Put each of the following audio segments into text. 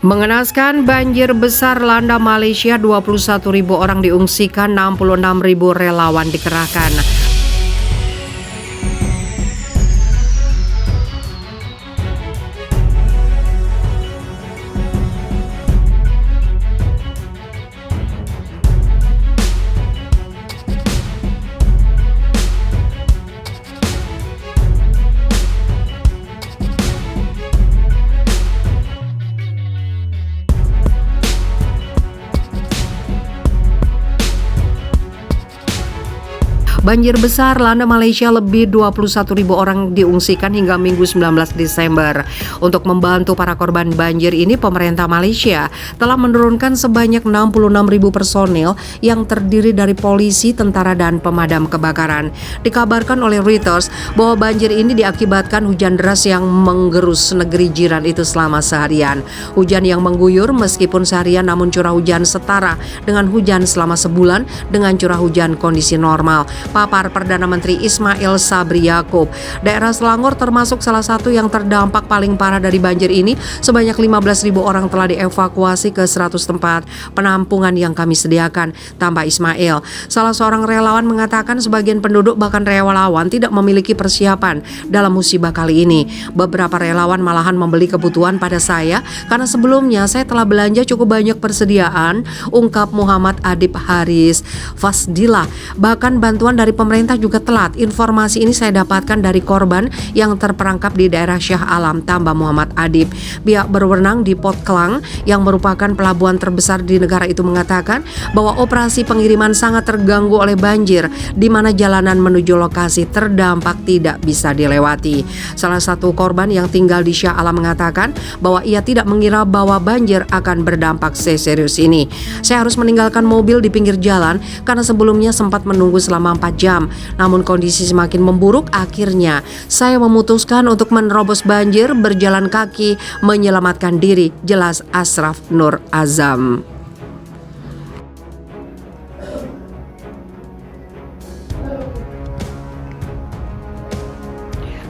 Mengenaskan banjir besar landa Malaysia, 21.000 orang diungsikan, 66.000 relawan dikerahkan. Banjir besar landa Malaysia, lebih 21.000 orang diungsikan hingga Minggu 19 Desember. Untuk membantu para korban banjir ini, pemerintah Malaysia telah menurunkan sebanyak 66.000 personil yang terdiri dari polisi, tentara, dan pemadam kebakaran. Dikabarkan oleh Reuters bahwa banjir ini diakibatkan hujan deras yang menggerus negeri jiran itu selama seharian. Hujan yang mengguyur meskipun seharian, namun curah hujan setara dengan hujan selama sebulan dengan curah hujan kondisi normal. Papar Perdana Menteri Ismail Sabri Yaakob. Daerah Selangor termasuk salah satu yang terdampak paling parah dari banjir ini. Sebanyak 15.000 orang telah dievakuasi ke 100 tempat penampungan yang kami sediakan, tambah Ismail. Salah seorang relawan mengatakan sebagian penduduk bahkan relawan tidak memiliki persiapan dalam musibah kali ini. Beberapa relawan malahan membeli kebutuhan pada saya karena sebelumnya saya telah belanja cukup banyak persediaan, ungkap Muhammad Adib Haris Fasdilah. Bahkan bantuan dari pemerintah juga telat. Informasi ini saya dapatkan dari korban yang terperangkap di daerah Shah Alam, tambah Muhammad Adib. Pihak berwenang di Port Klang yang merupakan pelabuhan terbesar di negara itu mengatakan bahwa operasi pengiriman sangat terganggu oleh banjir, di mana jalanan menuju lokasi terdampak tidak bisa dilewati. Salah satu korban yang tinggal di Shah Alam mengatakan bahwa ia tidak mengira bahwa banjir akan berdampak seserius ini. Saya harus meninggalkan mobil di pinggir jalan karena sebelumnya sempat menunggu selama 4 jam. Namun kondisi semakin memburuk, akhirnya saya memutuskan untuk menerobos banjir, berjalan kaki, menyelamatkan diri, jelas Ashraf Nur Azam.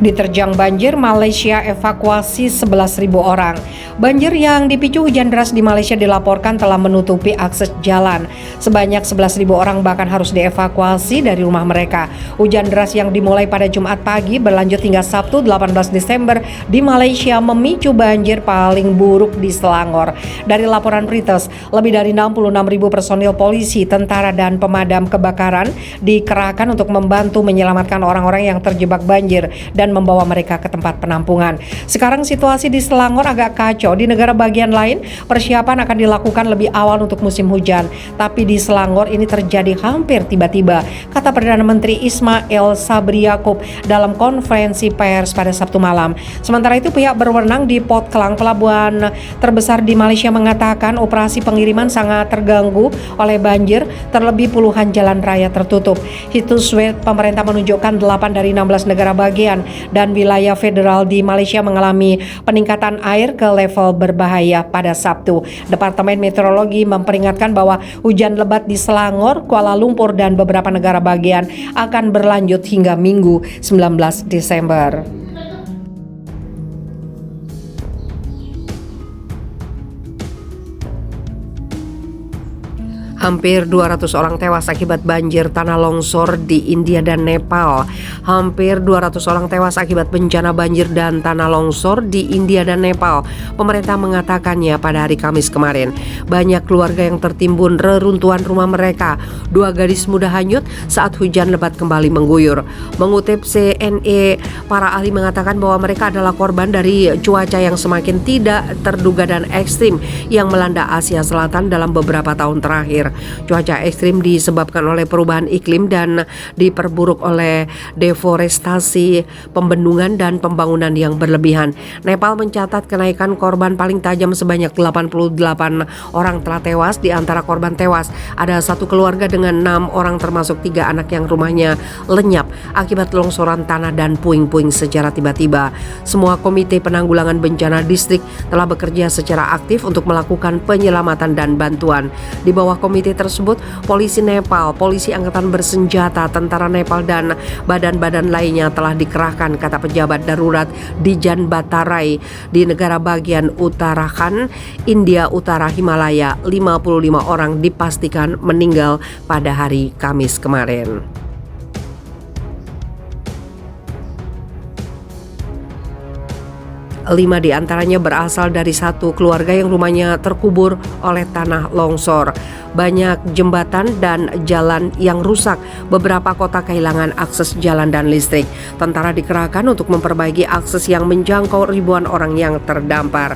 Diterjang banjir, Malaysia evakuasi 11.000 orang. Banjir yang dipicu hujan deras di Malaysia dilaporkan telah menutupi akses jalan. Sebanyak 11.000 orang bahkan harus dievakuasi dari rumah mereka. Hujan deras yang dimulai pada Jumat pagi berlanjut hingga Sabtu 18 Desember di Malaysia memicu banjir paling buruk di Selangor. Dari laporan Reuters, lebih dari 66.000 personil polisi, tentara, dan pemadam kebakaran dikerahkan untuk membantu menyelamatkan orang-orang yang terjebak banjir dan membawa mereka ke tempat penampungan. Sekarang situasi di Selangor agak kacau. Di negara bagian lain, persiapan akan dilakukan lebih awal untuk musim hujan. Tapi di Selangor ini terjadi hampir tiba-tiba, kata Perdana Menteri Ismail Sabri Yaakob dalam konferensi pers pada Sabtu malam. Sementara itu, pihak berwenang di Port Klang, pelabuhan terbesar di Malaysia, mengatakan operasi pengiriman sangat terganggu oleh banjir, terlebih puluhan jalan raya tertutup. Hitusweb pemerintah menunjukkan 8 dari 16 negara bagian dan wilayah federal di Malaysia mengalami peningkatan air ke level berbahaya pada Sabtu. Departemen Meteorologi memperingatkan bahwa hujan lebat di Selangor, Kuala Lumpur, dan beberapa negara bagian akan berlanjut hingga Minggu 19 Desember. Hampir 200 orang tewas akibat banjir tanah longsor di India dan Nepal. Hampir 200 orang tewas akibat bencana banjir dan tanah longsor di India dan Nepal. Pemerintah mengatakannya pada hari Kamis kemarin. Banyak keluarga yang tertimbun reruntuhan rumah mereka. 2 gadis muda hanyut saat hujan lebat kembali mengguyur. Mengutip CNA, para ahli mengatakan bahwa mereka adalah korban dari cuaca yang semakin tidak terduga dan ekstrim yang melanda Asia Selatan dalam beberapa tahun terakhir. Cuaca ekstrim disebabkan oleh perubahan iklim dan diperburuk oleh deforestasi, pembendungan, dan pembangunan yang berlebihan. Nepal mencatat kenaikan korban paling tajam sebanyak 88 orang telah tewas. Di antara korban tewas ada 1 keluarga dengan 6 orang termasuk 3 anak yang rumahnya lenyap akibat longsoran tanah dan puing-puing secara tiba-tiba. Semua komite penanggulangan bencana distrik telah bekerja secara aktif untuk melakukan penyelamatan dan bantuan. Di bawah komite komite tersebut, polisi Nepal, polisi angkatan bersenjata, tentara Nepal, dan badan-badan lainnya telah dikerahkan, kata pejabat darurat di Janbatarai di negara bagian Uttarakhand, India Utara Himalaya. 55 orang dipastikan meninggal pada hari Kamis kemarin. 5 diantaranya berasal dari satu keluarga yang rumahnya terkubur oleh tanah longsor. Banyak jembatan dan jalan yang rusak. Beberapa kota kehilangan akses jalan dan listrik. Tentara dikerahkan untuk memperbaiki akses yang menjangkau ribuan orang yang terdampar.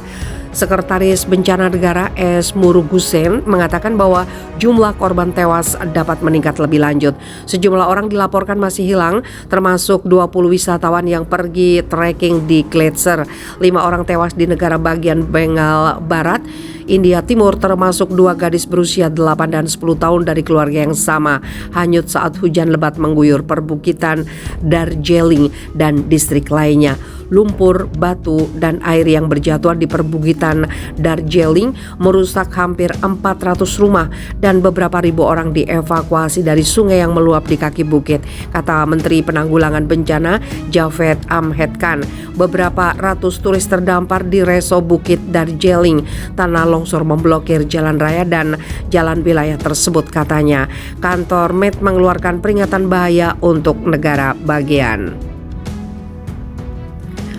Sekretaris Bencana Negara S. Murugusen mengatakan bahwa jumlah korban tewas dapat meningkat lebih lanjut. Sejumlah orang dilaporkan masih hilang, termasuk 20 wisatawan yang pergi trekking di Gletser. 5 orang tewas di negara bagian Bengal Barat, India Timur, termasuk 2 gadis berusia 8 dan 10 tahun dari keluarga yang sama, hanyut saat hujan lebat mengguyur perbukitan Darjeeling dan distrik lainnya. Lumpur, batu, dan air yang berjatuhan di perbukitan Darjeeling merusak hampir 400 rumah dan beberapa ribu orang dievakuasi dari sungai yang meluap di kaki bukit, kata Menteri Penanggulangan Bencana Javed Ahmed Khan. Beberapa ratus turis terdampar di reso Bukit Darjeeling. Tanah longsor memblokir jalan raya dan jalan wilayah tersebut, katanya. Kantor Met mengeluarkan peringatan bahaya untuk negara bagian.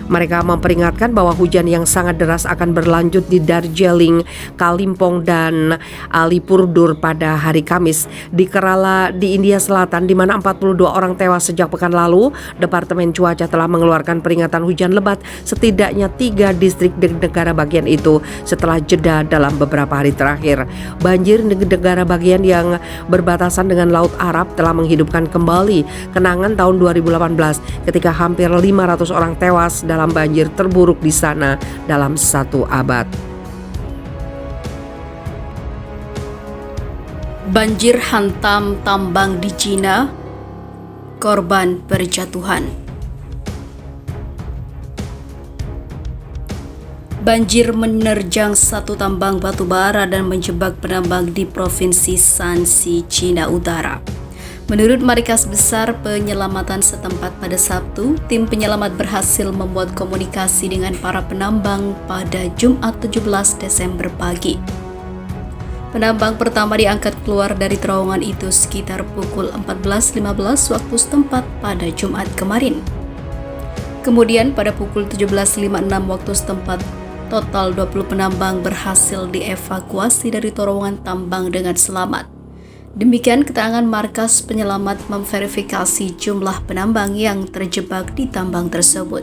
Mereka memperingatkan bahwa hujan yang sangat deras akan berlanjut di Darjeeling, Kalimpong, dan Alipurdur pada hari Kamis. Di Kerala di India Selatan, di mana 42 orang tewas sejak pekan lalu, Departemen Cuaca telah mengeluarkan peringatan hujan lebat setidaknya 3 distrik di negara bagian itu setelah jeda dalam beberapa hari terakhir. Banjir di negara bagian yang berbatasan dengan Laut Arab telah menghidupkan kembali kenangan tahun 2018 ketika hampir 500 orang tewas dalam banjir terburuk di sana dalam 1 abad. Banjir hantam tambang di Cina, korban berjatuhan. Banjir menerjang satu tambang batu bara dan menjebak penambang di Provinsi Shanxi, Cina Utara. Menurut Markas Besar Penyelamatan setempat pada Sabtu, tim penyelamat berhasil membuat komunikasi dengan para penambang pada Jumat 17 Desember pagi. Penambang pertama diangkat keluar dari terowongan itu sekitar pukul 14.15 waktu setempat pada Jumat kemarin. Kemudian pada pukul 17.56 waktu setempat, total 20 penambang berhasil dievakuasi dari terowongan tambang dengan selamat. Demikian keterangan Markas Penyelamat memverifikasi jumlah penambang yang terjebak di tambang tersebut.